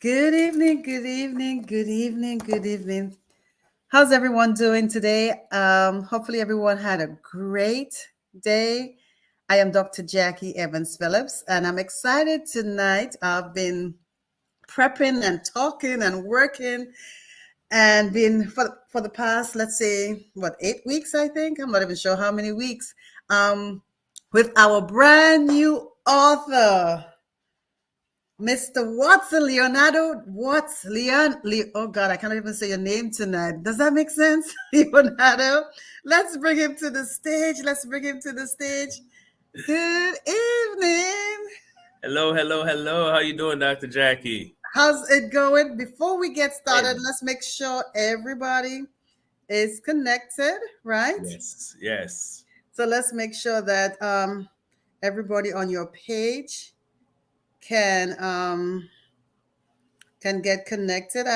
Good evening, good evening, good evening, good evening. How's everyone doing today? Hopefully, everyone had a great day. I am Dr. Jackie Evans Phillips, and I'm excited tonight. I've been prepping and talking and working and been for the past, let's say, what, 8 weeks, I think. I'm not even sure how many weeks, um, with our brand new author. Mr. Watson, Leonardo Watts, oh God, I can't even say your name tonight. Does that make sense? Leonardo, let's bring him to the stage. Let's bring him to the stage. Good evening. Hello, hello, hello. How you doing, Dr. Jackie? How's it going? Before we get started, And let's make sure everybody is connected, right? yes, yes. So let's make sure that everybody on your page can get connected.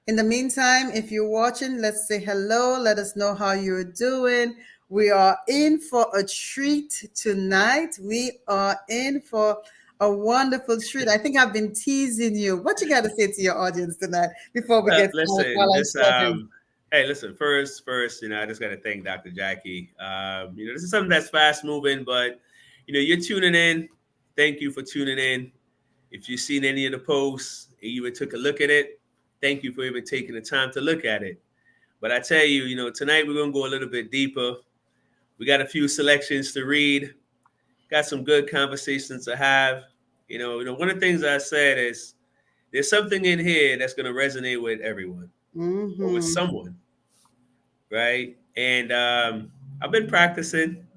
In the meantime, if you're watching, let's say hello. Let us know how you're doing. We are in for a treat tonight. We are in for a wonderful treat. I think I've been teasing you. What you got to say to your audience tonight before we Well, get started listen, while I'm this talking? hey, listen, first, I just gotta thank Dr. Jackie. This is something that's fast moving, but you're tuning in. Thank you for tuning in. If you've seen any of the posts and you even took a look at it, thank you for even taking the time to look at it. But I tell you, tonight we're gonna go a little bit deeper. We got a few selections to read. Got some good conversations to have. One of the things I said is there's something in here that's going to resonate with everyone or with Mm-hmm. someone, right? And I've been practicing,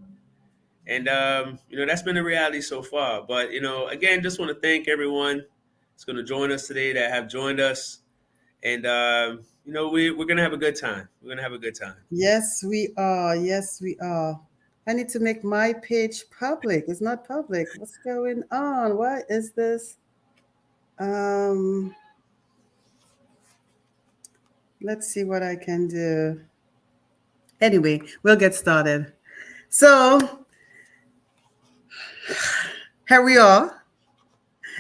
and that's been the reality so far. But again, just want to thank everyone that's going to join us today that have joined us, and we're going to have a good time. We're going to have a good time. Yes, we are. Yes, we are. I need to make my page public. It's not public. What's going on? Why is this? Um, let's see what I can do. Anyway, we'll get started. So here we are.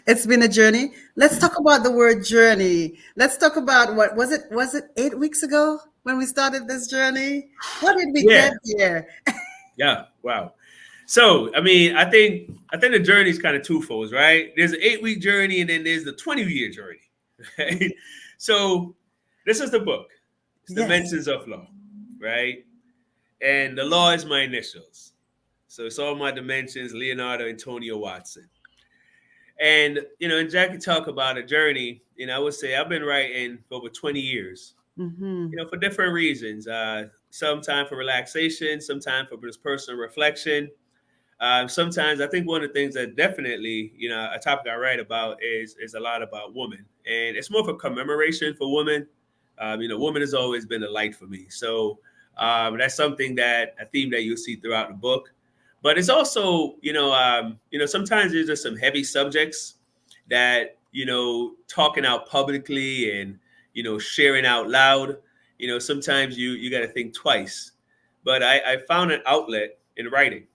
It's been a journey. Let's talk about the word journey. Let's talk about what was it? Was it 8 weeks ago when we started this journey? How did we Yeah, get here? yeah, wow. So, I think the journey is kind of twofold, right? There's an 8 week journey, and then there's the 20-year journey. Right? So, this is the book. It's Yes. Dimensions of Law, right? And the law is my initials. So it's all my dimensions, Leonardo Antonio Watson. And and Jackie talk about a journey. I would say I've been writing for over 20 years. Mm-hmm. For different reasons. Some time for relaxation, some time for just personal reflection. Sometimes I think one of the things that definitely, a topic I write about is a lot about women, and it's more of a commemoration for women. Woman has always been a light for me, so that's something that a theme that you'll see throughout the book. But it's also, sometimes there's just some heavy subjects that talking out publicly and sharing out loud. Sometimes you got to think twice. But I found an outlet in writing,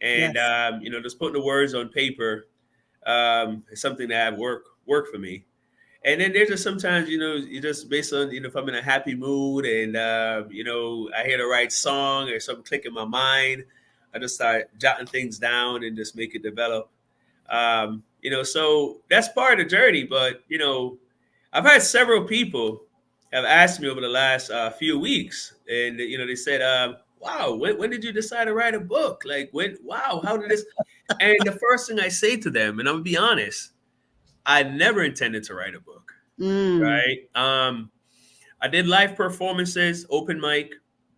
and Yes. just putting the words on paper is something that have work for me. And then there's just sometimes you just based on if I'm in a happy mood and I hear the right song or something click in my mind, I just start jotting things down and just make it develop. So that's part of the journey. But I've had several people have asked me over the last few weeks, and they said, "Wow, when did you decide to write a book? Like when? Wow, how did this?" And the first thing I say to them, and I'm gonna be honest, I never intended to write a book. Mm. Right? I did live performances, open mic,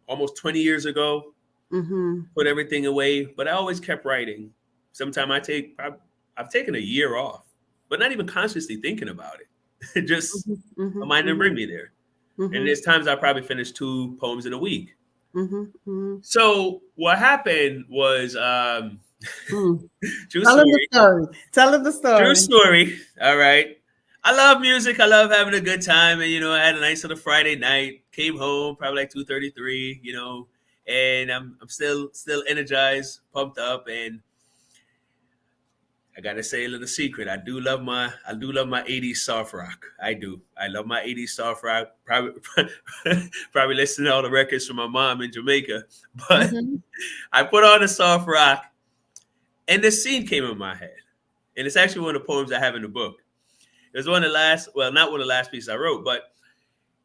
almost 20 years ago. Mm-hmm. Put everything away, but I always kept writing. Sometimes I've taken a year off, but not even consciously thinking about it. Just Mm-hmm. my mind didn't Mm-hmm. bring me there. And Mm-hmm. there's times I probably finished 2 poems in a week. Mm-hmm. Mm-hmm. So what happened was Mm. true Tell him the story. story. Tell him the True story. story. All right. I love music. I love having a good time. And I had a nice little Friday night. Came home probably like 2:33, and I'm still energized, pumped up, and I gotta say a little secret. I do love my 80s soft rock. I do. I love my 80s soft rock. Probably probably listening to all the records from my mom in Jamaica. But Mm-hmm. I put on the soft rock and this scene came in my head. And it's actually one of the poems I have in the book. It was one of the last, well, not one of the last pieces I wrote, but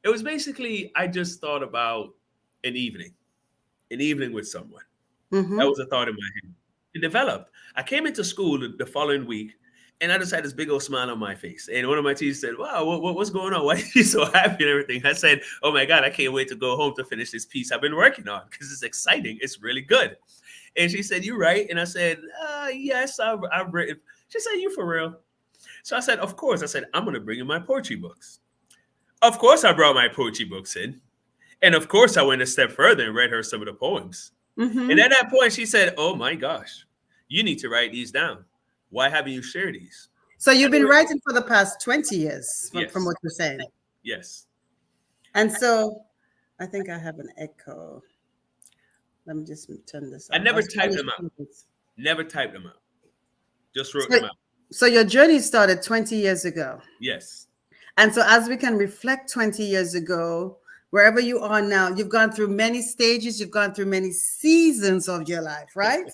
it was basically I just thought about an evening, an evening with someone. That Mm-hmm. was a thought in my head. It developed. I came into school the following week, and I just had this big old smile on my face. And one of my teachers said, "Wow, what's going on? Why are you so happy and everything?" I said, "Oh my God, I can't wait to go home to finish this piece I've been working on because it's exciting. It's really good." And she said, "You right?" And I said, "Yes, I've written." She said, "You for real?" So I said, "Of course." I said, "I'm going to bring in my poetry books." Of course, I brought my poetry books in. And of course, I went a step further and read her some of the poems. And Mm-hmm. at that point, she said, "Oh my gosh, you need to write these down. Why haven't you shared these?" So you've And been writing for the past 20 years, from yes, what you're saying. yes. And so I think I have an echo. Let me just turn this I off. I never was trying typed them out. to this. Never typed them out. Just wrote So, them out. so your journey started 20 years ago. Yes, And so as we can reflect 20 years ago, wherever you are now, you've gone through many stages, you've gone through many seasons of your life, right?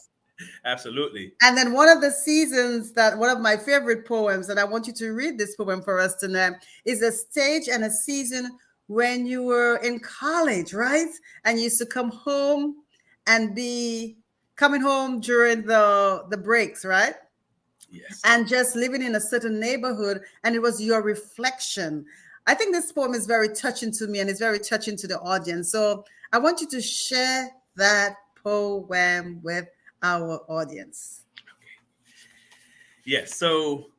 absolutely. And then one of the seasons that one of my favorite poems, and I want you to read this poem for us tonight, is a stage and a season when you were in college, right? And you used to come home and be coming home during the breaks, right? Yes. And just living in a certain neighborhood, and it was your reflection. I think this poem is very touching to me and it's very touching to the audience. So I want you to share that poem with our audience. Yes. So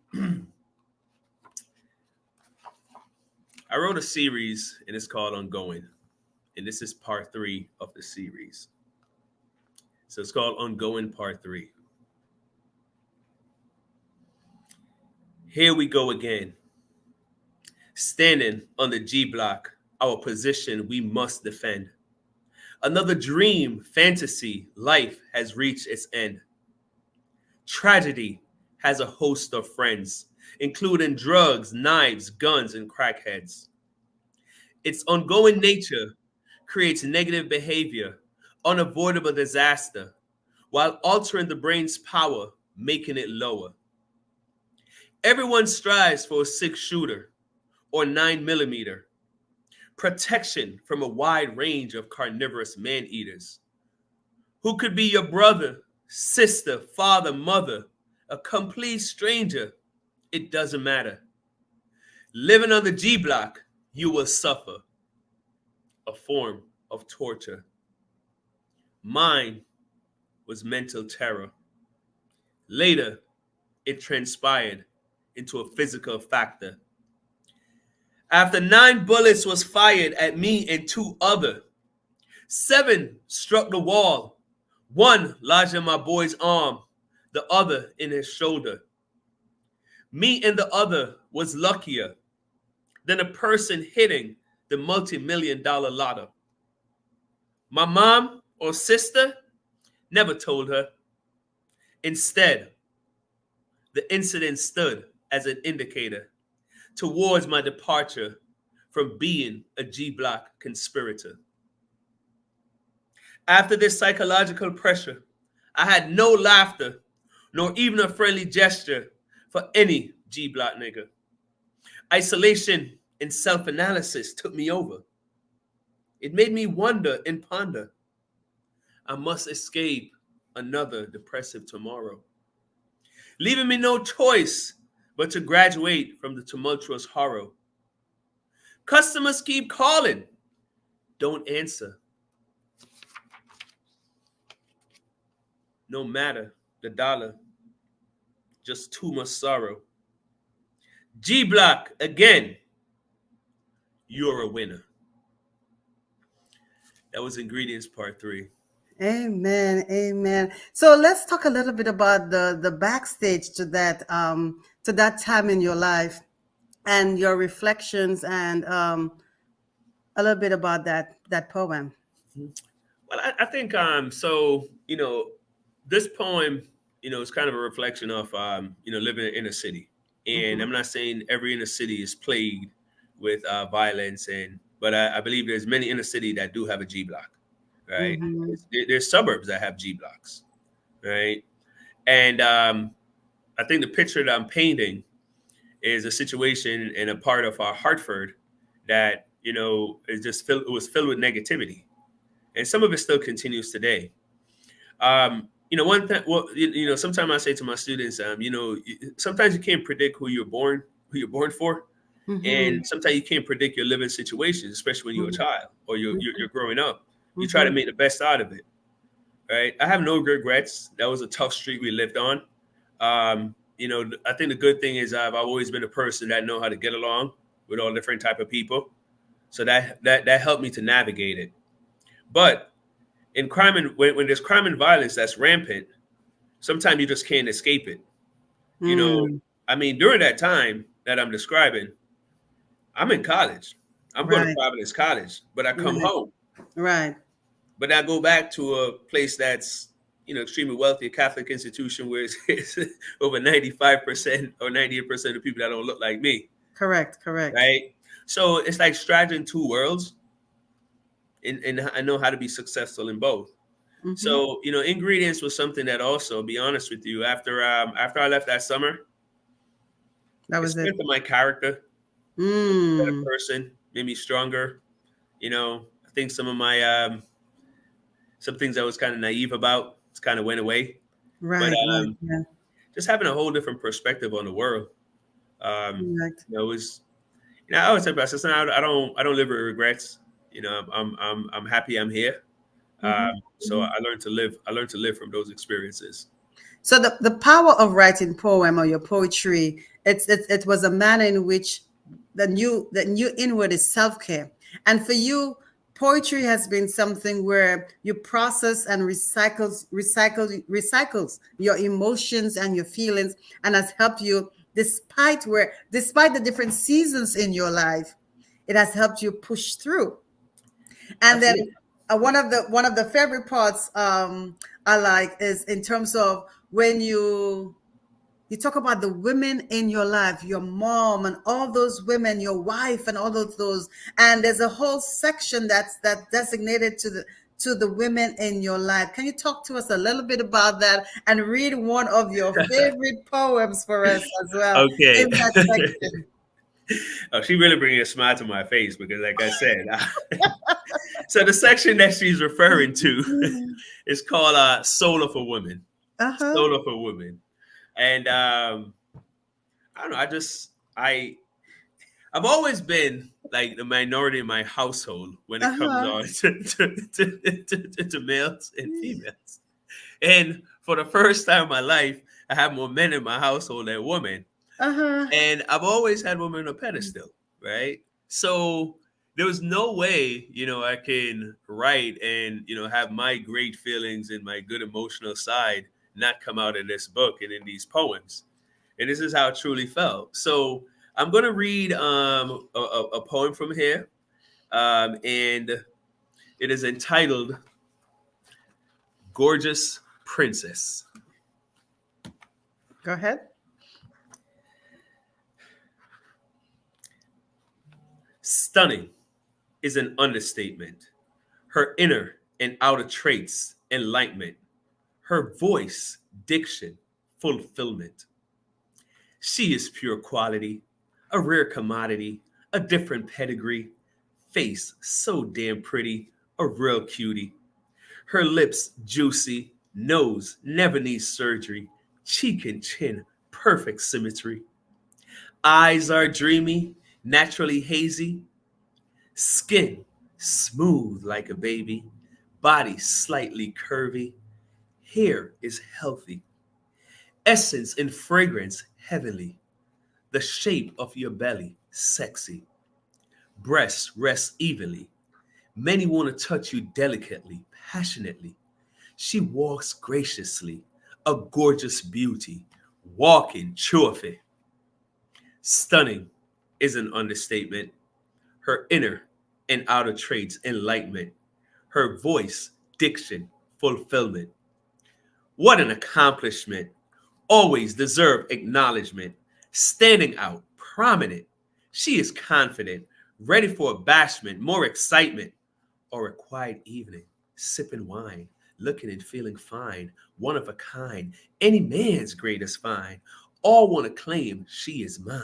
I wrote a series and it's called Ongoing. And this is part three of the series. So it's called Ongoing Part Three. Here we go again. Standing on the G block, our position we must defend. Another dream, fantasy, life has reached its end. Tragedy has a host of friends, including drugs, knives, guns, and crackheads. Its ongoing nature creates negative behavior, unavoidable disaster, while altering the brain's power, making it lower. Everyone strives for a six shooter or 9 millimeter, protection from a wide range of carnivorous man eaters. Who could be your brother, sister, father, mother, a complete stranger? It doesn't matter. Living on the G block, you will suffer a form of torture. Mine was mental terror. Later, it transpired into a physical factor. After 9 bullets was fired at me and two other, 7 struck the wall. One lodged in my boy's arm, the other in his shoulder. Me and the other was luckier than a person hitting the multi-million dollar lotto. My mom or sister never told her. Instead, the incident stood as an indicator towards my departure from being a G block conspirator. After this psychological pressure, I had no laughter nor even a friendly gesture for any G block nigga. Isolation and self analysis took me over. It made me wonder and ponder. I must escape another depressive tomorrow, leaving me no choice but to graduate from the tumultuous horror. Customers keep calling, don't answer. No matter the dollar, just too much sorrow. G Block, again, you're a winner. That was Ingredients Part 3. Amen. Amen. So let's talk a little bit about the backstage to that time in your life and your reflections and a little bit about that poem. Well, I think so. This poem. it's kind of a reflection of living in a city. And Mm-hmm. I'm not saying every inner city is plagued with violence, but I believe there's many inner city that do have a G block, right? Mm-hmm. There's suburbs that have G blocks, right? And I think the picture that I'm painting is a situation in a part of Hartford that is just filled. It was filled with negativity, and some of it still continues today. One thing. Well, sometimes I say to my students, sometimes you can't predict who you're born for, Mm-hmm. and sometimes you can't predict your living situations, especially when you're a child or you're growing up. You try to Mm-hmm. make the best out of it, right? I have no regrets. That was a tough street we lived on. I think the good thing is I've always been a person that know how to get along with all different type of people, so that helped me to navigate it. But in crime and when there's crime and violence that's rampant, sometimes you just can't escape it. You know, Mm. I mean, during that time that I'm describing, I'm in college. I'm going to Right. Providence College, but I come Right. home. Right. But I go back to a place that's extremely wealthy, a Catholic institution where it's over 95% or 98% of people that don't look like me, Correct. Correct. right? So it's like straddling two worlds, and I know how to be successful in both. Mm-hmm. So ingredients was something that also, be honest with you, after I left that summer, That it was it. strengthened my character, made me a better Mm. person, made me stronger. I think some things I was kind of naive about, it's kind of went away. But Right. Right. Yeah. just having a whole different perspective on the world. Correct. It was, I always tell myself, I don't live with regrets. I'm happy I'm here. Mm-hmm. So Mm-hmm. I learned to live. I learned to live from those experiences. So the power of writing poem or your poetry, it was a manner in which the new inward is self-care. And for you, poetry has been something where you process and recycles your emotions and your feelings, and has helped you despite the different seasons in your life, it has helped you push through. And then Absolutely. one of the favorite parts I like is in terms of when you talk about the women in your life, your mom and all those women, your wife and all those, and there's a whole section that's designated to the women in your life. Can you talk to us a little bit about that and read one of your favorite poems for us as well Okay. in that section? Oh, she really bringing a smile to my face because, like I said, so the section that she's referring to is called "Soul of a Woman." Uh-huh. Soul of a Woman, and I don't know. I've always been like the minority in my household when it comes Uh-huh. on to males and females. And for the first time in my life, I have more men in my household than women. Uh-huh. And I've always had women on a pedestal, right? So there was no way, I can write and, have my great feelings and my good emotional side not come out in this book and in these poems. And this is how it truly felt. So I'm going to read a poem from here, and it is entitled Gorgeous Princess. Go ahead. Stunning is an understatement. Her inner and outer traits, enlightenment. Her voice, diction, fulfillment. She is pure quality, a rare commodity, a different pedigree. Face so damn pretty, a real cutie. Her lips juicy, nose never needs surgery, cheek and chin, perfect symmetry. Eyes are dreamy, naturally hazy, skin smooth like a baby, body slightly curvy, hair is healthy, essence and fragrance heavenly, the shape of your belly sexy, breasts rest evenly. Many want to touch you delicately, passionately. She walks graciously, a gorgeous beauty, walking trophy. Stunning is an understatement. Her inner and outer traits, enlightenment. Her voice, diction, fulfillment. What an accomplishment. Always deserve acknowledgement. Standing out, prominent. She is confident, ready for abashment, more excitement, or a quiet evening, sipping wine, looking and feeling fine, one of a kind, any man's greatest find. All want to claim she is mine.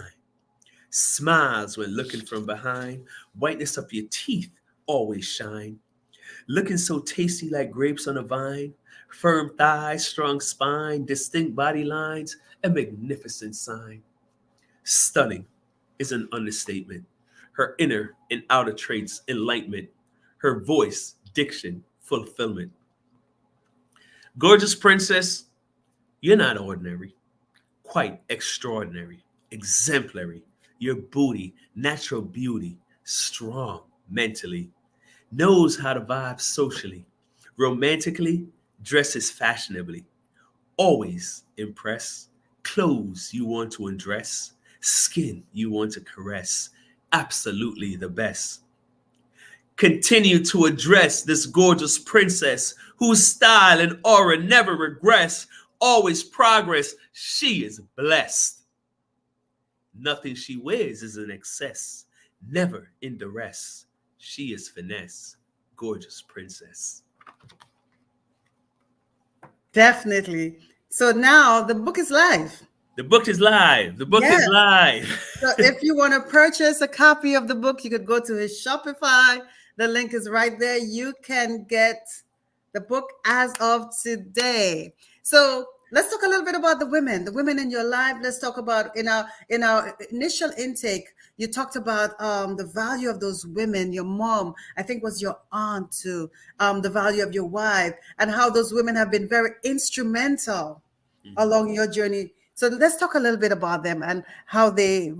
Smiles when looking from behind, whiteness of your teeth always shine. Looking so tasty like grapes on a vine, firm thighs, strong spine, distinct body lines, a magnificent sign. Stunning is an understatement. Her inner and outer traits, enlightenment. Her voice, diction, fulfillment. Gorgeous princess, you're not ordinary, quite extraordinary, exemplary. Your booty, natural beauty, strong mentally, knows how to vibe socially, romantically, dresses fashionably, always impress, clothes you want to undress, skin you want to caress, absolutely the best. Continue to address this gorgeous princess whose style and aura never regress, always progress. She is blessed. Nothing she wears is an excess, never in duress. She is finesse, gorgeous princess. Definitely. So now the book is live. The book is live. The book is Yes. live. So if you want to purchase a copy of the book, you could go to his Shopify. The link is right there. You can get the book as of today. So let's talk a little bit about the women in your life. Let's talk about in our initial intake. You talked about the value of those women. Your mom, I think, was your aunt too. The value of your wife and how those women have been very instrumental along your journey. So let's talk a little bit about them and how they,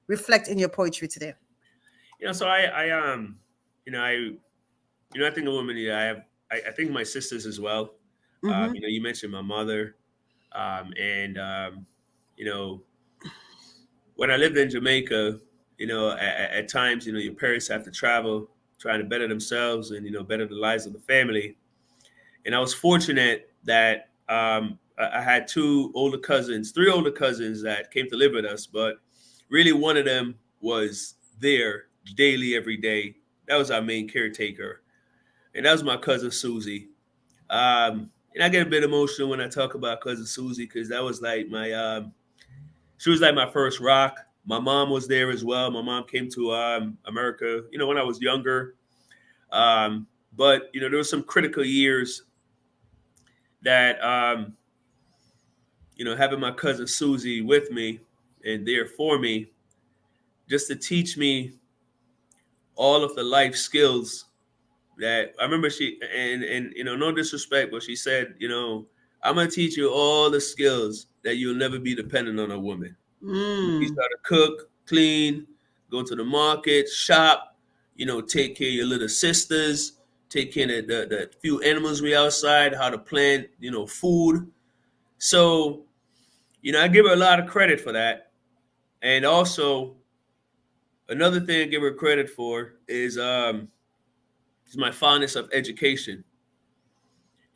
reflect in your poetry today. So I think of women. Yeah, I think my sisters as well. Mm-hmm. You mentioned my mother, and you know, when I lived in Jamaica, at times, your parents have to travel, trying to better themselves and better the lives of the family. And I was fortunate that I had three older cousins that came to live with us, but really one of them was there daily, every day. That was our main caretaker, and that was my cousin Susie. And I get a bit emotional when I talk about cousin Susie because that was like she was like my first rock. My mom was there as well. My mom came to America, when I was younger. But there were some critical years that having my cousin Susie with me and there for me, just to teach me all of the life skills that I remember and no disrespect, but she said, I'm gonna teach you all the skills that you'll never be dependent on a woman. You teach Mm. how to cook, clean, go to the market, shop, take care of your little sisters, take care of the few animals we outside, how to plant, food. So, I give her a lot of credit for that. And also another thing I give her credit for is my fondness of education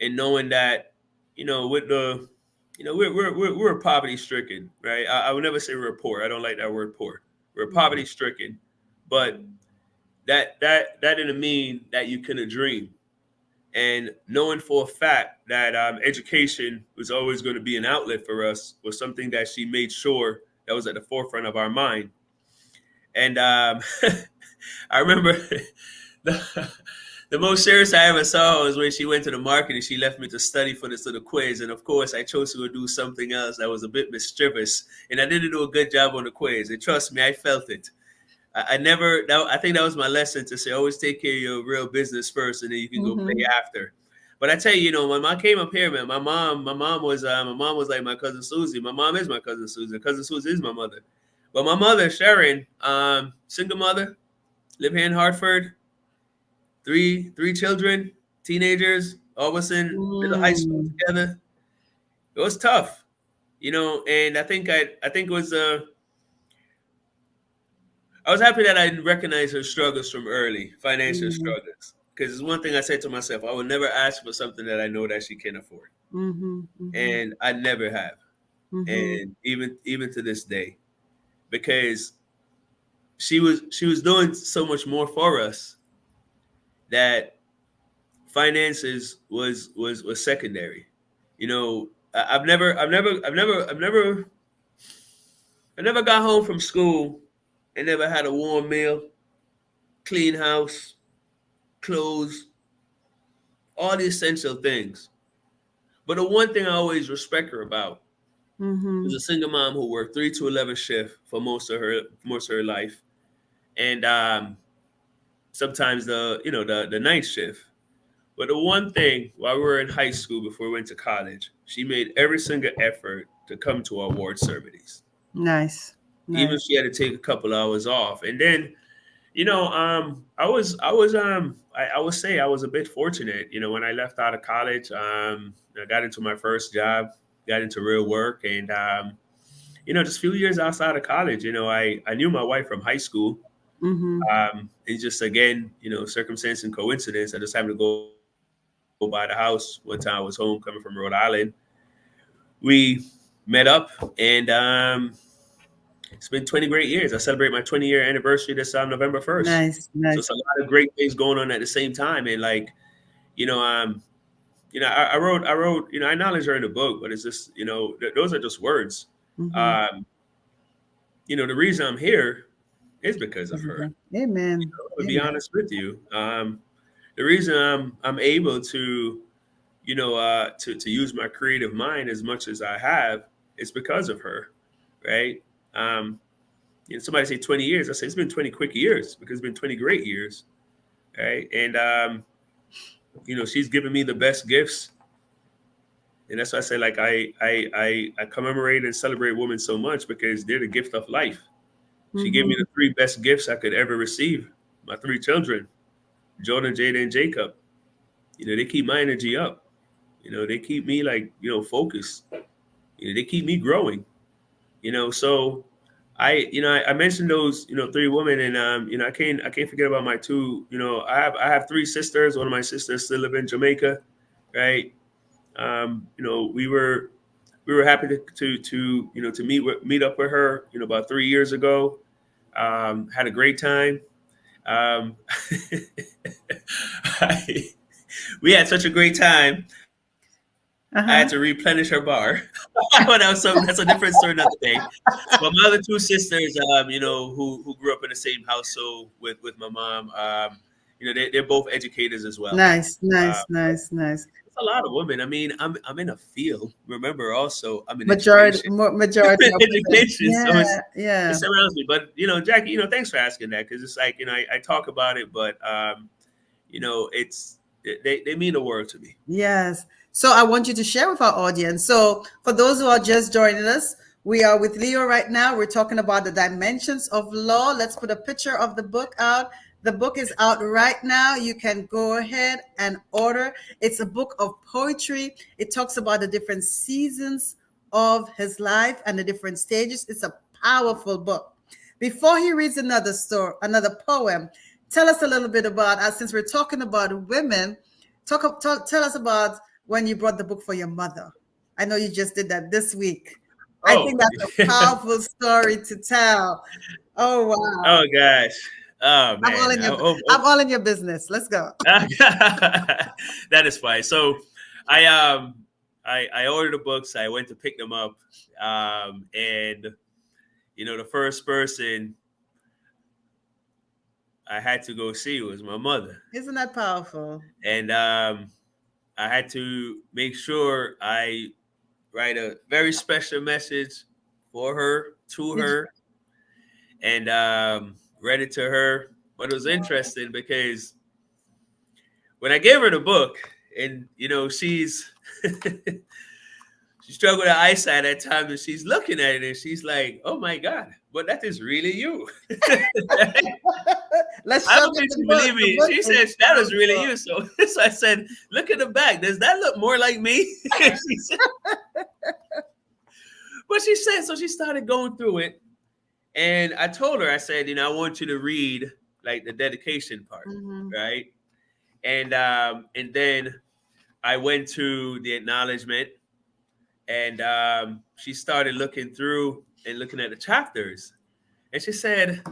and knowing that, with the we're poverty stricken, right? I would never say we're poor. I don't like that word poor. We're poverty stricken, but that didn't mean that you couldn't dream. And knowing for a fact that education was always going to be an outlet for us was something that she made sure that was at the forefront of our mind. And I remember the, the most serious I ever saw was when she went to the market and she left me to study for this little quiz. And of course, I chose to go do something else that was a bit mischievous. And I didn't do a good job on the quiz. And trust me, I felt it. I think that was my lesson to say, always take care of your real business first and then you can go play Mm-hmm. after. But I tell you, when I came up here, man, my mom was like my cousin Susie. My mom is my cousin Susie. Cousin Susie is my mother. But my mother, Sharon, single mother, live here in Hartford, three children, teenagers, all of us in middle high school Mm. together. It was tough, and I think it was I was happy that I recognized her struggles from early, financial Mm. struggles. Because it's one thing I said to myself, I would never ask for something that I know that she can afford. Mhm. Mhm. and I never have, Mhm. and even to this day, because she was doing so much more for us that finances was secondary. I've never got home from school and never had a warm meal, clean house, clothes, all the essential things. But the one thing I always respect her about was Mhm. a single mom who worked 3 to 11 shift for most of her life, and sometimes the night shift. But the one thing while we were in high school before we went to college, she made every single effort to come to our award ceremonies, Nice. even if Nice. she had to take a couple hours off. And then I would say I was a bit fortunate. When I left out of college, I got into my first job, got into real work, and just a few years outside of college, I knew my wife from high school. Mhm. It's just again, circumstance and coincidence. I just happened to go by the house one time. I was home coming from Rhode Island. We met up, and it's been 20 great years. I celebrate my 20-year anniversary this November 1st. Nice. So it's a Nice. lot of great things going on at the same time. And like, you know, um, I wrote, I acknowledge her in the book, but it's just, those are just words. Mhm. Um, the reason I'm here is because of her. Amen. To be Amen. honest with you, the reason I'm able to, to use my creative mind as much as I have is because of her, right? Um, somebody say 20 years. I say it's been 20 quick years because it's been 20 great years, right? And she's given me the best gifts, and that's why I say like I commemorate and celebrate women so much because they're the gift of life. She gave me Mhm. the three best gifts I could ever receive. My three children, Jordan, Jada, and Jacob. They keep my energy up. They keep me like focused. They keep me growing. So I mentioned those three women, and I can't forget about my two. I have three sisters. One of my sisters still live in Jamaica, right? We were happy to meet up with her about 3 years ago. Had a great time. Um, I, we had such a great time. I had to replenish her Uh-huh. bar. But that's a different story another day. But my other two sisters, who grew up in the same household with my mom, they're both educators as well. Nice. Uh, Nice. Nice. Nice. it's a lot of women. I mean, I'm in a field. Remember, also I'm in Majority. education. Majority of women. Education, so Yeah. it Yeah. surrounds me. But Jackie, thanks for asking that because it's like I talk about it, but it's they mean the world to me. Yes. So I want you to share with our audience. So for those who are just joining us, we are with Leo right now. We're talking about the dimensions of law. Let's put a picture of the book out. The book is out right now. You can go ahead and order. It's a book of poetry. It talks about the different seasons of his life and the different stages. It's a powerful book. Before he reads another story, another poem, tell us a little bit about, since we're talking about women, tell us about when you brought the book for your mother. I know you just did that this week. I Oh, think that's a powerful story to tell. Oh wow. oh gosh. Oh I'm all man. in your I'm all in your business. Let's go. That is fine. So I ordered the books. I went to pick them up, and the first person I had to go see was my mother, Isn't that powerful? and I had to make sure I write a very special message for her, to Did you, her, and read it to her. But it was interesting because when I gave her the book, and she struggled with her eyesight at times, and she's looking at it, and she's like, "Oh my God, but that is really you." let's I show don't them think the she book. believed The me. book She is said that was really powerful. you. So I said, "Look at the back. Does that look more like me?" She said, but she said so. She started going through it, and I told her, I said, I want you to read like the dedication part, Mhm. right? And then I went to the acknowledgement, and she started looking through and looking at the chapters, and she said,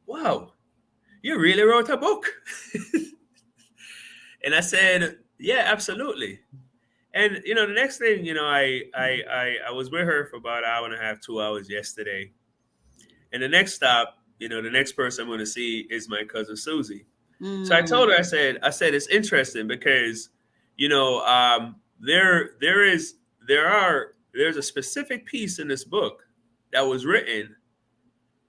"Wow, you really wrote a book." And I said, "Yeah, absolutely." And the next thing, I was with her for about an hour and a half, 2 hours yesterday. And the next stop, the next person I'm going to see is my cousin Susie. So I told Mm, her, I said, it's interesting because, there's a specific piece in this book that was written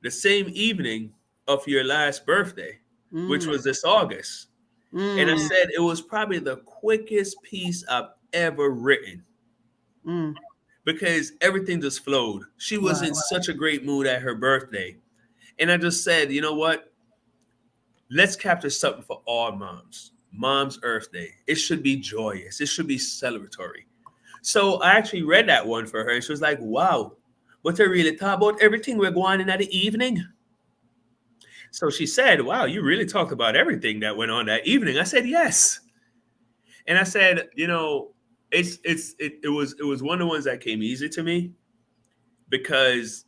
the same evening of your last birthday, which mm, was this August. And I mm, said it was probably the quickest piece I've ever written mm. because everything just flowed. She was in Wow. such a great mood at her birthday. And I just said, you know what? Let's capture something for all moms. Mom's Earth Day. It should be joyous. It should be celebratory. So I actually read that one for her, and she was like, "Wow, but I really thought about everything we're going in at the evening." So she said, "Wow, you really talked about everything that went on that evening." I said, "Yes," and I said, it was one of the ones that came easy to me because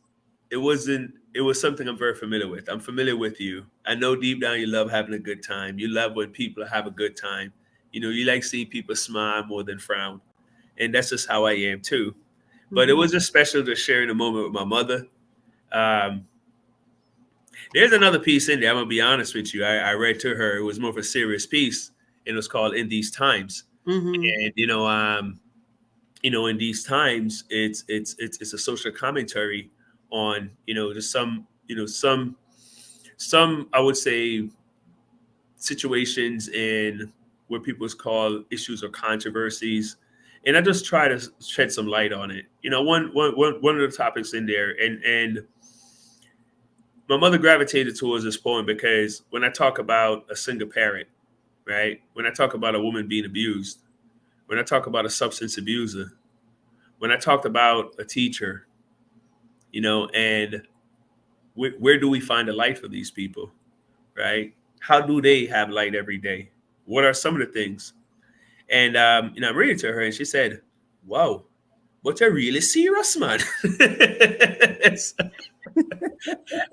it was something I'm very familiar with. I'm familiar with you. I know deep down you love having a good time. You love when people have a good time. You like seeing people smile more than frown. And that's just how I am too. But it Mhm. was just special to sharing a moment with my mother. Um, there's another piece in there. I'm gonna be honest with you. I read to her. It was more of a serious piece, and it was called "In These Times." Mhm. And in these times, it's a social commentary on just some I would say situations in where people's call issues or controversies, and I just try to shed some light on it. One of the topics in there, and my mother gravitated towards this poem because when I talk about a single parent, right? When I talk about a woman being abused, when I talk about a substance abuser, when I talked about a teacher, and where do we find a light for these people, right? How do they have light every day? What are some of the things? And I read it to her, and she said, "Wow, but you're really serious, man."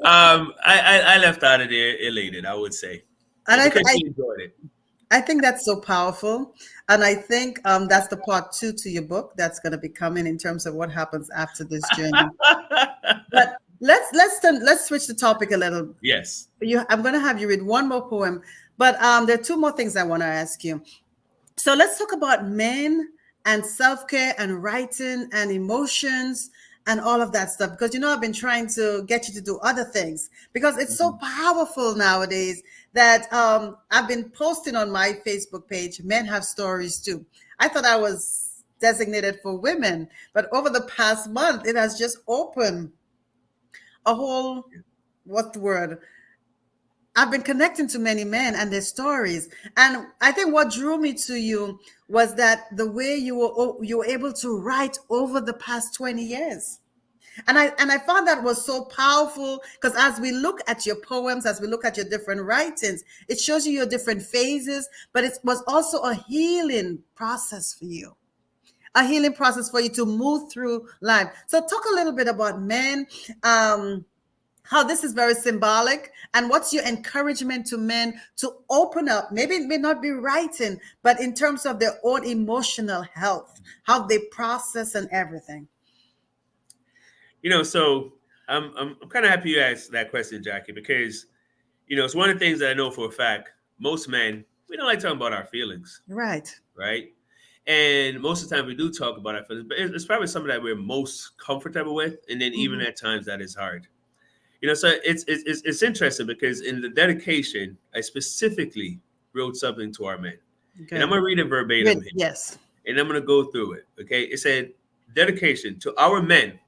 I left out of there elated, I would say, And because she enjoyed it. I think that's so powerful. And I think that's the part two to your book that's going to be coming in terms of what happens after this journey. But let's switch the topic a little. Yes. I'm going to have you read one more poem, but there are two more things I want to ask you. So let's talk about men and self-care and writing and emotions and all of that stuff, because I've been trying to get you to do other things because it's so Mhm. powerful nowadays that I've been posting on my Facebook page, Men Have Stories Too. I thought I was designated for women, but over the past month it has just opened a whole, what's the word, I've been connecting to many men and their stories. And I think what drew me to you was that the way you were able to write over the past 20 years. And I found that was so powerful because as we look at your poems, as we look at your different writings, it shows you your different phases, but it was also a healing process for you. A healing process for you to move through life. So talk a little bit about men. How this is very symbolic, and what's your encouragement to men to open up? Maybe it may not be writing, but in terms of their own emotional health, how they process and everything. So I'm kind of happy you asked that question, Jackie, because it's one of the things that I know for a fact. Most men, we don't like talking about our feelings, Right. right? And most of the time we do talk about our feelings, but it's probably something that we're most comfortable with, and then even Hmm. at times that is hard. So it's interesting because in the dedication, I specifically wrote something to our men, and I'm Good. gonna read it verbatim Good. here, Yes. and I'm gonna go through it. Okay, it said, "Dedication to our men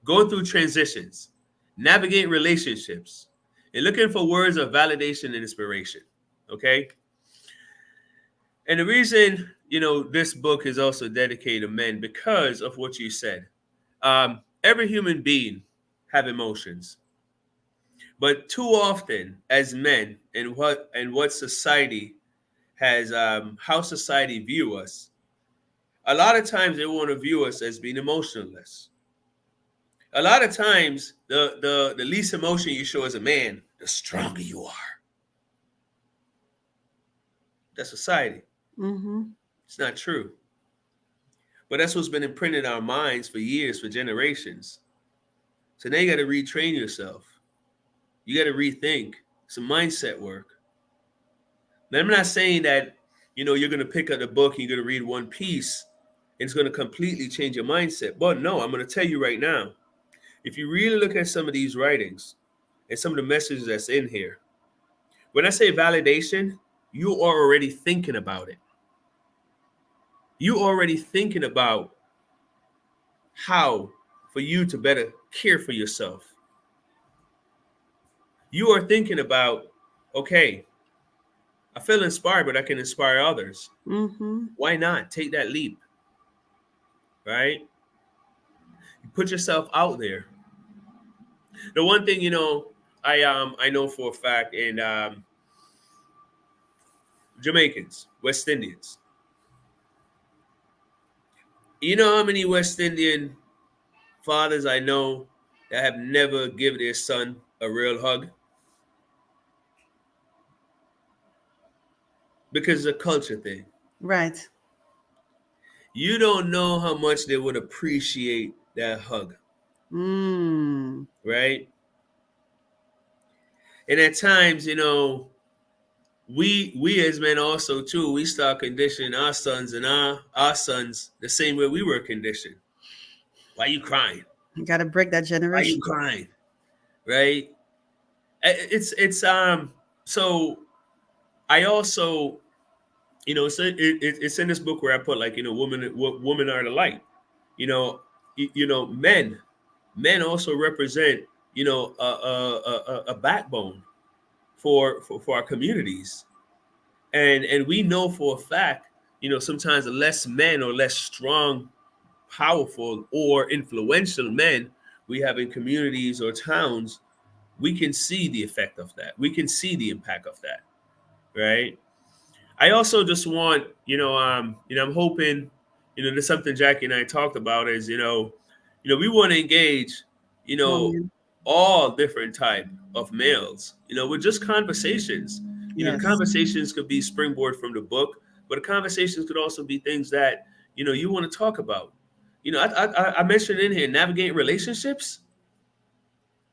going through transitions, navigating relationships, and looking for words of validation and inspiration." Okay, and the reason this book is also dedicated to men because of what you said. Every human being have emotions, but too often as men, and what society has how society view us. A lot of times they want to view us as being emotionless. A lot of times the least emotion you show as a man, the stronger you are. That's society. Mm-hmm. It's not true. But that's what's been imprinted in our minds for years, for generations. So now you got to retrain yourself. You got to rethink some mindset work. Now, I'm not saying that, you're going to pick up the book and you're going to read one piece and it's going to completely change your mindset. But no, I'm going to tell you right now, if you really look at some of these writings and some of the messages that's in here, when I say validation, you are already thinking about it. You already thinking about how for you to better care for yourself. You are thinking about, okay, I feel inspired, but I can inspire others. Mm-hmm. Why not take that leap, right? You put yourself out there. The one thing, I know for a fact in Jamaicans, West Indians. You know how many West Indian fathers I know that have never given their son a real hug? Because it's a culture thing. Right. You don't know how much they would appreciate that hug, Mm. right? And at times, we as men also too, we start conditioning our sons and our sons the same way we were conditioned. Why you crying? You got to break that Why you generation. crying? Right? It's so I also, it's in this book where I put, like, women are the light. you know men also represent, a backbone for our communities. And we know for a fact, sometimes the less men or less strong, powerful, or influential men we have in communities or towns, we can see the effect of that. We can see the impact of that, right? I also just want, I'm hoping, there's something Jackie and I talked about is, we want to engage, you know, Woman. all different type of males, with just conversations. The Yes. conversations could be springboard from the book, but the conversations could also be things that, you want to talk about. I mentioned in here navigating relationships.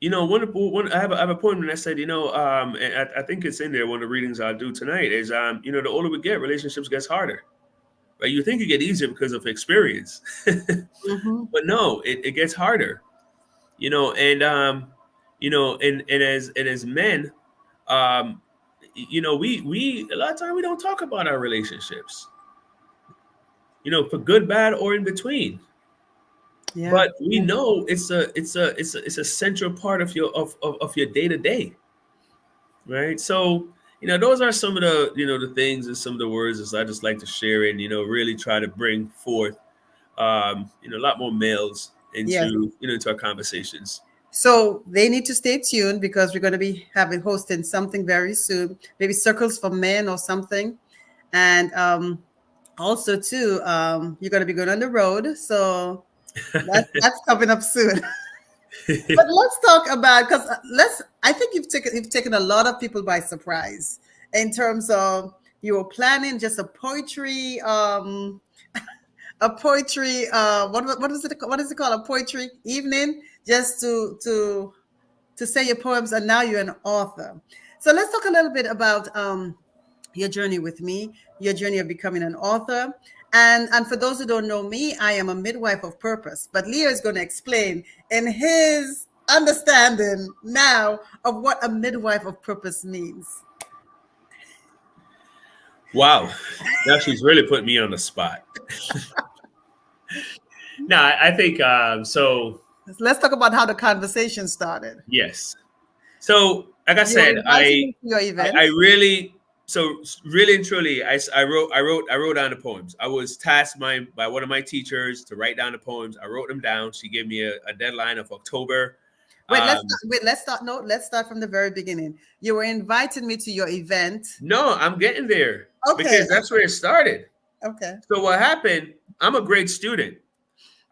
I have a point when I said, and I think it's in there. One of the readings I'll do tonight is, the older we get, relationships gets harder, right? You think it get easier because of experience, Mm-hmm. but no, it gets harder, and as men, um, we a lot of time we don't talk about our relationships, for good, bad, or in between. Yeah. But we Yeah. know it's a central part of of your day to day. Right. So, those are some of the, the things and some of the words that I just like to share and, really try to bring forth, a lot more males Yes. into our conversations. So they need to stay tuned because we're going to be having hosting something very soon, maybe circles for men or something. And also too, you're going to be going on the road, so that's coming up soon. But let's talk about, because let's. I think you've taken a lot of people by surprise in terms of you were planning just a poetry what is it called, a poetry evening, just to say your poems, and now you're an author. So let's talk a little bit about your journey with me, your journey of becoming an author. And for those who don't know me, I am a midwife of purpose. But Leo is going to explain in his understanding now of what a midwife of purpose means. Wow. Now she's really put me on the spot. No, I think, so. Let's talk about how the conversation started. Yes. So, like I You were said, inviting me to your I event. really, so really and truly, I wrote down the poems. I was tasked by one of my teachers to write down the poems. I wrote them down. She gave me a deadline of October. Wait, let's Um, start, wait, let's start. No, let's start from the very beginning. You were inviting me to your event. no, I'm getting there. Okay. because that's where it started. Okay. So what happened? I'm a great student.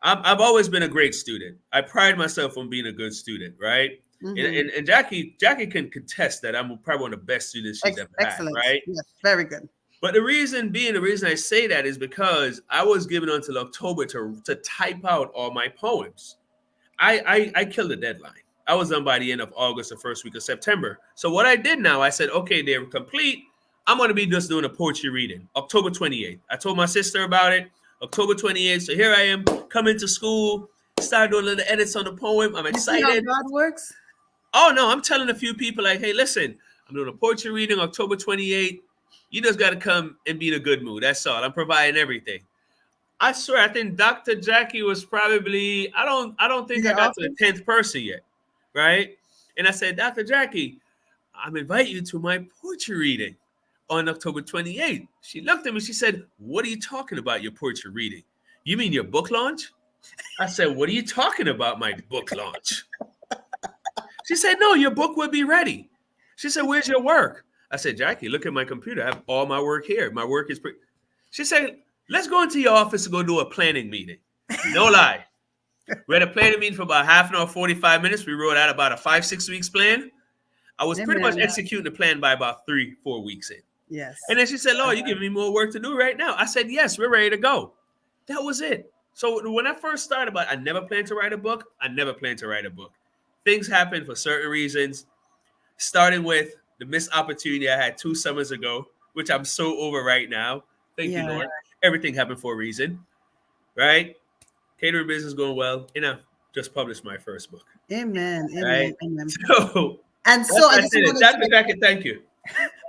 I've always been a great student. I pride myself on being a good student, right? And, Mm-hmm. and, and Jackie can contest that I'm probably one of the best students she's ever had, Excellent. right? Yes. Very good. But the reason I say that is because I was given until October to type out all my poems. I killed the deadline. I was done by the end of August, the first week of September. So what I did now, I said, okay, they're complete. I'm going to be just doing a poetry reading, October 28th. I told my sister about it, October 28th. So here I am, coming to school, start doing little edits on the poem. I'm You see how excited. God works? Oh no, I'm telling a few people like, hey, listen, I'm doing a poetry reading October 28th. You just got to come and be in a good mood. That's all. I'm providing everything. I swear, I think Dr. Jackie was probably I don't In think I your got to the office? 10th person yet, right? And I said, Dr. Jackie, I'm inviting you to my poetry reading on October 28th. She looked at me, she said, what are you talking about, your poetry reading? You mean your book launch? I said, what are you talking about, my book launch? She said, no, your book will be ready. She said, where's your work? I said, Jackie, look at my computer. I have all my work here. My work is pretty. She said, let's go into your office and go do a planning meeting. No lie. We had a planning meeting for about half an hour, 45 minutes. We wrote out about a 5-6 weeks plan. I was pretty much Amen. executing the plan by about 3-4 weeks in. And Yes. then she said, Lord, you're giving me more work to do right now. I said, yes, we're ready to go. That was it. So when I first started, I never planned to write a book. I never planned to write a book. Things happen for certain reasons, starting with the missed opportunity I had 2 summers ago, which I'm so over right now. Thank you, Yeah. Lord. Everything happened for a reason, right? Catering business going well, and I just published my first book, Amen. right? Amen. Amen. So And that's so I why I just said it. wanted to, Dr. Jackie, thank you.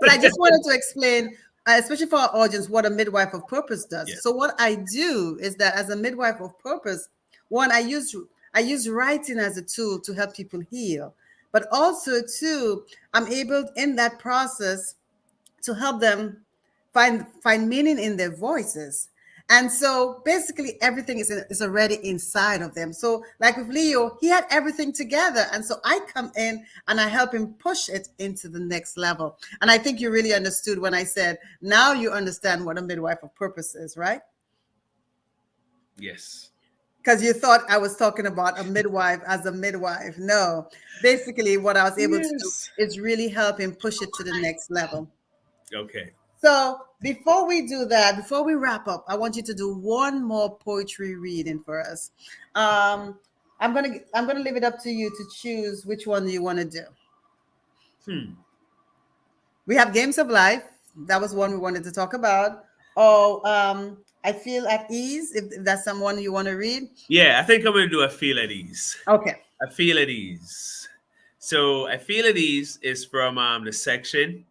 but I just wanted to explain, especially for our audience, what a midwife of purpose Yeah. does. So what I do is that as a midwife of purpose, one, I use writing as a tool to help people heal, but also too, I'm able in that process to help them find meaning in their voices. And so basically everything is already inside of them. So like with Leo, he had everything together. And so I come in and I help him push it into the next level. And I think you really understood when I said, now you understand what a midwife of purpose is, right? Yes. Because you thought I was talking about a midwife as a midwife. No, basically what I was able to do Yes. is really help him push it to the next level. Okay. So before we do that, before we wrap up, I want you to do one more poetry reading for us. Um, I'm gonna leave it up to you to choose which one you want to do. Hmm. We have games of life. That was one we wanted to talk about. Oh, I feel at ease. If that's someone you want to read, Yeah, I think I'm gonna do a feel at ease. okay. I feel at ease. So I feel at ease is from the section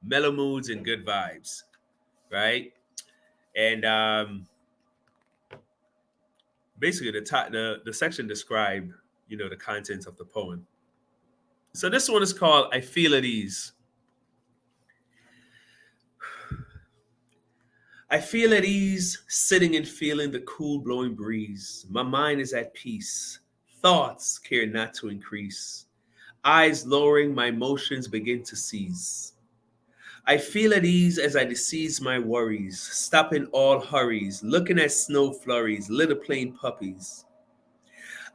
mellow moods and good vibes, right? And basically the section describe the contents of the poem. So this one is called I Feel at Ease. I feel at ease sitting and feeling the cool blowing breeze. My mind is at peace. Thoughts care not to increase. Eyes lowering, my emotions begin to seize. I feel at ease as I deceive my worries, stopping all hurries, looking at snow flurries, little plain puppies.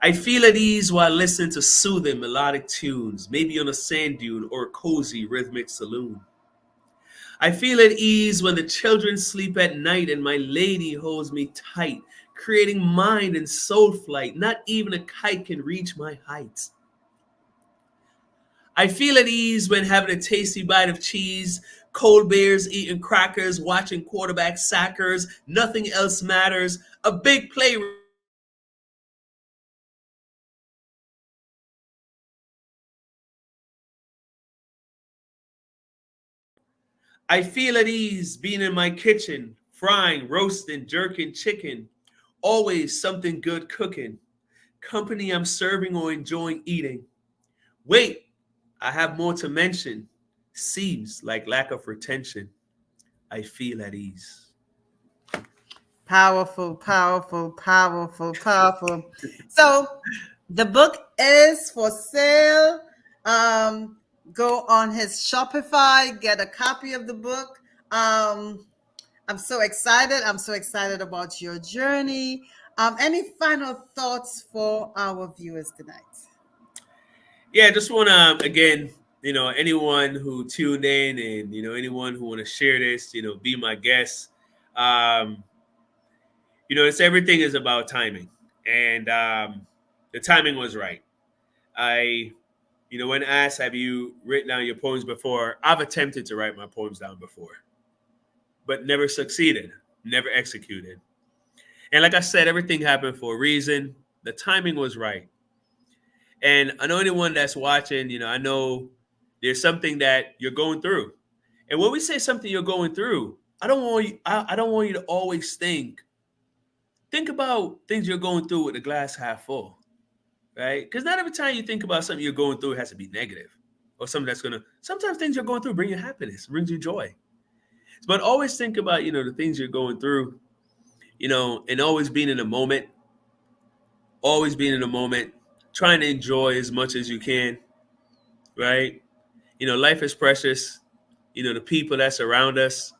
I feel at ease while listening to soothing melodic tunes, maybe on a sand dune or a cozy rhythmic saloon. I feel at ease when the children sleep at night and my lady holds me tight, creating mind and soul flight. Not even a kite can reach my heights. I feel at ease when having a tasty bite of cheese, cold beers, eating crackers, watching quarterback sackers. Nothing else matters. A big play. I feel at ease being in my kitchen, frying, roasting, jerking chicken. Always something good cooking. Company I'm serving or enjoying eating. Wait, I have more to mention. Seems like lack of retention. I feel at ease. Powerful, powerful, powerful, powerful. So the book is for sale. Go on his Shopify, get a copy of the book. I'm so excited. I'm so excited about your journey. Any final thoughts for our viewers tonight? Yeah, just want to again, anyone who tuned in, and anyone who want to share this, be my guest. Um, it's everything is about timing, and the timing was right. I, when asked, have you written down your poems before? I've attempted to write my poems down before, but never succeeded, never executed. And like I said, everything happened for a reason. The timing was right. And I know anyone that's watching, I know there's something that you're going through. And when we say something you're going through, I don't want you to always think about things you're going through with the glass half full, right? Because not every time you think about something you're going through, it has to be negative or something that's gonna. Sometimes things you're going through bring you happiness, brings you joy. But always think about the things you're going through, and always being in the moment, always being in the moment, trying to enjoy as much as you can, right? Life is precious. The people that surround us,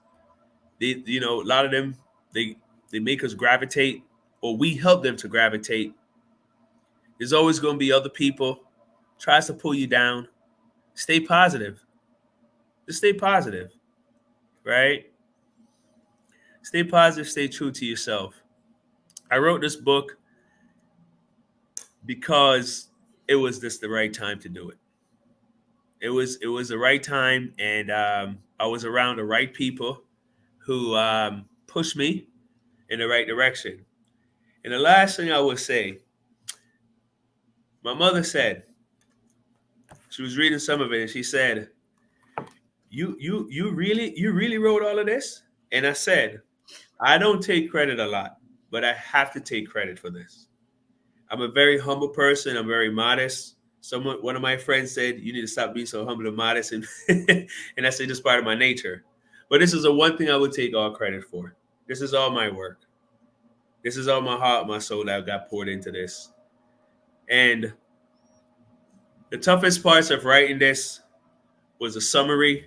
a lot of them, they they make us gravitate, or we help them to gravitate. There's always going to be other people tries to pull you down. Stay positive. Just stay positive, right? Stay positive. Stay true to yourself. I wrote this book because it was just the right time to do it. It was the right time, and I was around the right people who pushed me in the right direction. And the last thing I would say, my mother said, she was reading some of it, and she said, you really wrote all of this? And I said, I don't take credit a lot, but I have to take credit for this. I'm a very humble person. I'm very modest. One of my friends said, you need to stop being so humble and modest, and and I said, just part of my nature. But this is the one thing I would take all credit for. This is all my work. This is all my heart, my soul that got poured into this. And the toughest parts of writing this was the summary,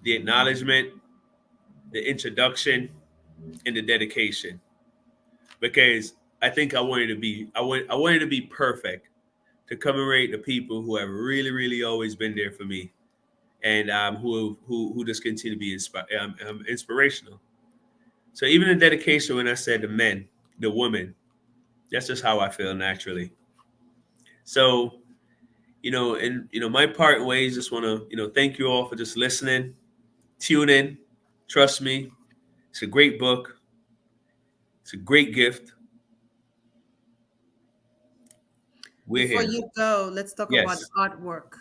the acknowledgement, the introduction, and the dedication. Because I think I wanted to be perfect to commemorate the people who have really, really always been there for me, and who just continue to be inspirational. So even the dedication, when I said the men, the women, that's just how I feel naturally. So and my part in ways, just want to thank you all for just listening, tune in, trust me. It's a great book. It's a great gift. We're Before here. you go, let's talk about Yes. artwork,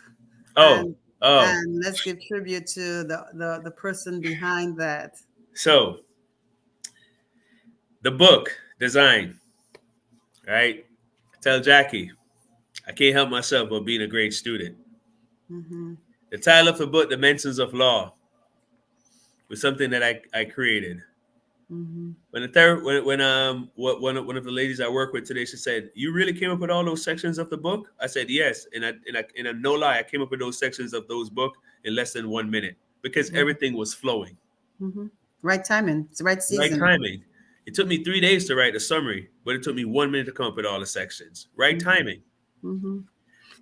Oh, and oh. let's give tribute to the person behind that. So the book design, right? I tell Jackie, I can't help myself but being a great student. Mm-hmm. The title of the book, Dimensions of Law, was something that I created. Mm-hmm. When the third when one of the ladies I work with today, she said, "You really came up with all those sections of the book?" I said, "Yes," and I no lie, I came up with those sections of those book in less than 1 minute because Yeah. everything was flowing. Mm-hmm. Right timing. It's the right Right season. timing. It took me 3 days to write the summary, but it took me 1 minute to come up with all the sections. Right Mm-hmm. timing. Mm-hmm.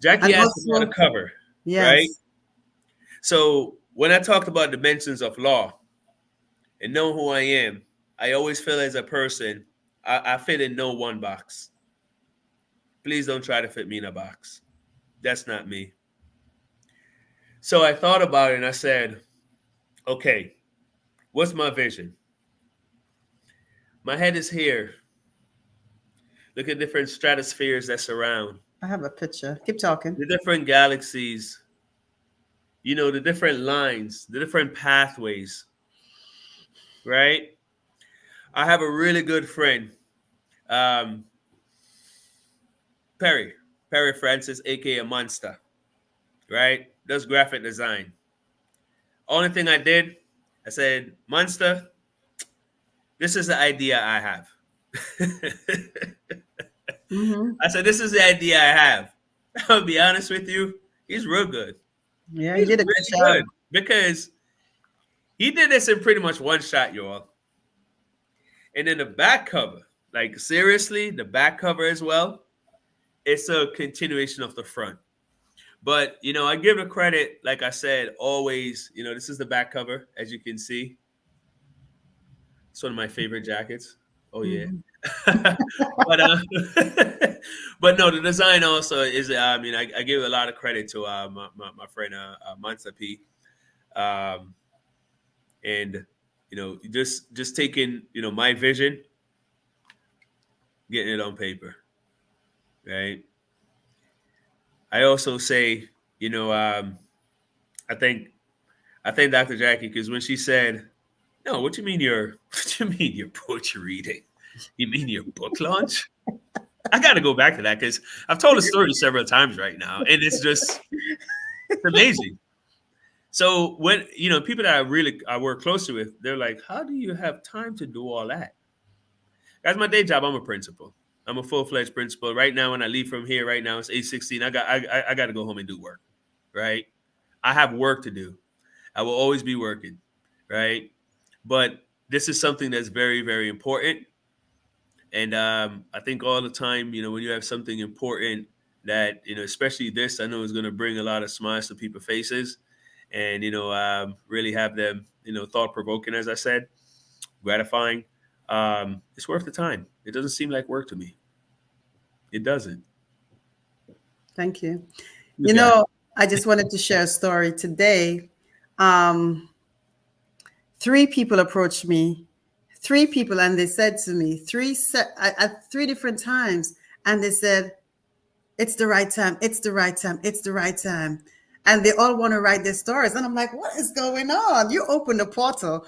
Jackie And asked about a also, cover, right? yes. So when I talked about dimensions of law and know who I am, I always feel as a person, I fit in no one box. Please don't try to fit me in a box. That's not me. So I thought about it and I said, okay, what's my vision? My head is here. Look at different stratospheres that surround, I have a picture. Keep talking. the different galaxies, the different lines, the different pathways, right? I have a really good friend, um, Perry, Perry Francis, aka Monster, right? Does graphic design. Only thing I did, I said, Monster, this is the idea I have. Mm-hmm. I said, this is the idea I have. I'll be honest with you, he's real good. Yeah, he He's did a good really job. good because he did this in pretty much one shot, y'all. And then the back cover, like seriously, the back cover as well, it's a continuation of the front. But I give the credit, like I said, always. This is the back cover, as you can see. It's one of my favorite jackets. Oh yeah. Mhm. but but no, the design also is. I give a lot of credit to my friend Mansa P. Um, and just taking my vision, getting it on paper, right? I also say, I think Dr. Jackie, because when she said, "No, what you mean what you mean your poetry reading? You mean your book launch?" I got to go back to that because I've told the story several times right now, and it's amazing. So when people that I work closely with, they're like, "How do you have time to do all that?" That's my day job. I'm a principal. I'm a full fledged principal. Right now, when I leave from here, right now it's 8:16. I got to go home and do work. Right. I have work to do. I will always be working. Right. But this is something that's very, very important. And I think all the time, when you have something important that, especially this, I know is going to bring a lot of smiles to people's faces and, really have them, thought provoking, as I said, gratifying. It's worth the time. It doesn't seem like work to me. It doesn't. Thank you. You You got it. know, I just wanted to share a story today. Um, three people approached me, three people, and they said to me at three different times, and they said, "It's the right time. It's the right time. It's the right time." And they all want to write their stories. And I'm like, what is going on? You opened the portal.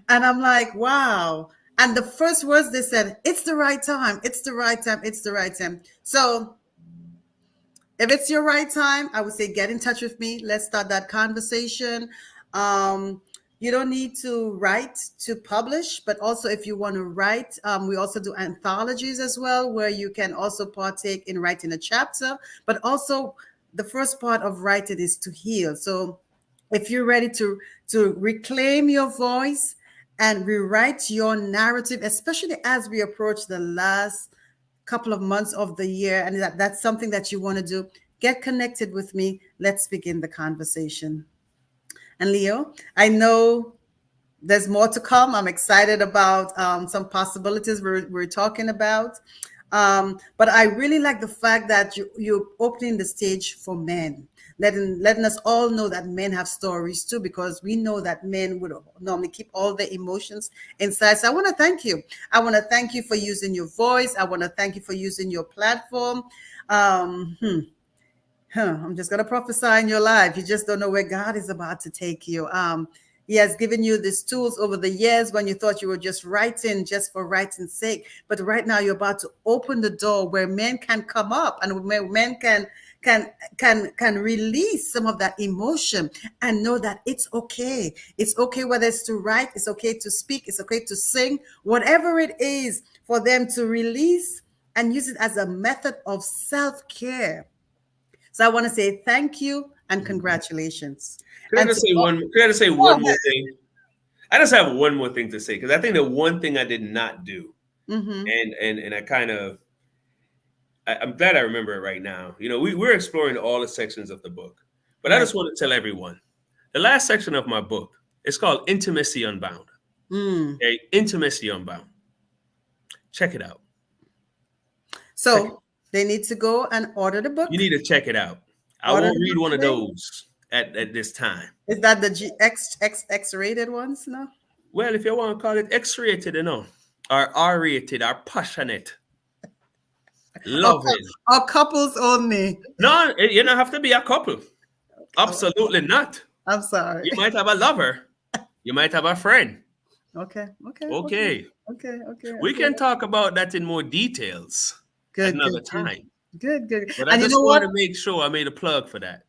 And I'm like, wow. And the first words they said, "It's the right time. It's the right time. It's the right time." So if it's your right time, I would say get in touch with me. Let's start that conversation. Um, you don't need to write to publish, but also if you want to write, we also do anthologies as well, where you can also partake in writing a chapter. But also, the first part of writing is to heal. So, if you're ready to reclaim your voice and rewrite your narrative, especially as we approach the last couple of months of the year, and that's something that you want to do, get connected with me. Let's begin the conversation. And Leo, I know there's more to come. I'm excited about some possibilities we're talking about. But I really like the fact that you're opening the stage for men, letting us all know that men have stories too, because we know that men would normally keep all their emotions inside. So I want to thank you. I want to thank you for using your voice. I want to thank you for using your platform. Um, hmm, I'm just going to prophesy in your life. You just don't know where God is about to take you. He has given you these tools over the years when you thought you were just writing just for writing's sake. But right now you're about to open the door where men can come up and where men can release some of that emotion and know that it's okay. It's okay whether it's to write, it's okay to speak, it's okay to sing, whatever it is, for them to release and use it as a method of self-care. So I want to say thank you and congratulations. Can I And just to say all, one? Can I just say go one more thing? I just have one more thing to say because I think the one thing I did not do, ahead. Hmm. and I kind of I'm glad I remember it right now. We're exploring all the sections of the book, but I Right. just want to tell everyone the last section of my book is called Intimacy Unbound. Mm. Okay, Intimacy Unbound. Check it out. Check it. So they need to go and order the You book. need to check it out. I Order won't the read book one of today. those at this time. Is that the X rated ones? No. Well, if you want to call it X-rated, or R-rated, or passionate, Or, loving. or couples only. No, you don't have to be a couple. Oh, Absolutely not. I'm sorry. You might have a lover. You might have a friend. Okay. Okay. Okay. Okay. Okay. Okay. We Okay. can talk about that in more details Good. another Good. Good. time. Good. Good. But I And you just know what? wanted to make sure I made a plug for that.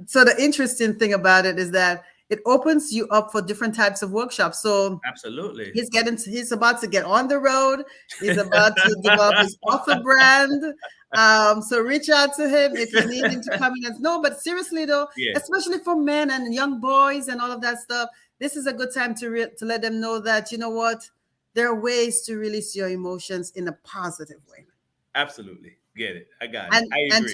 So the interesting thing about it is that it opens you up for different types of workshops. So Absolutely. he's about to get on the road. He's about to develop his author brand. So reach out to him if you need him to come in. And no, but seriously though, Yeah, especially for men and young boys and all of that stuff, this is a good time to to let them know that you know what, there are ways to release your emotions in a positive way. absolutely. Get it. I got it. And I agree.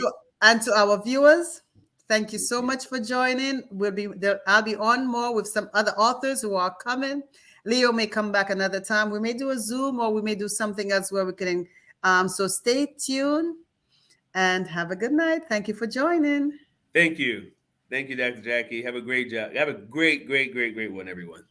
to our viewers, thank you so much for joining. We'll be there. I'll be on more with some other authors who are coming. Leo may come back another time. We may do a Zoom or we may do something else where we can. So stay tuned and have a good night. Thank you for joining. Thank you. Thank you, Dr. Jackie. Have a great job. Have a great, great, great, great one, everyone.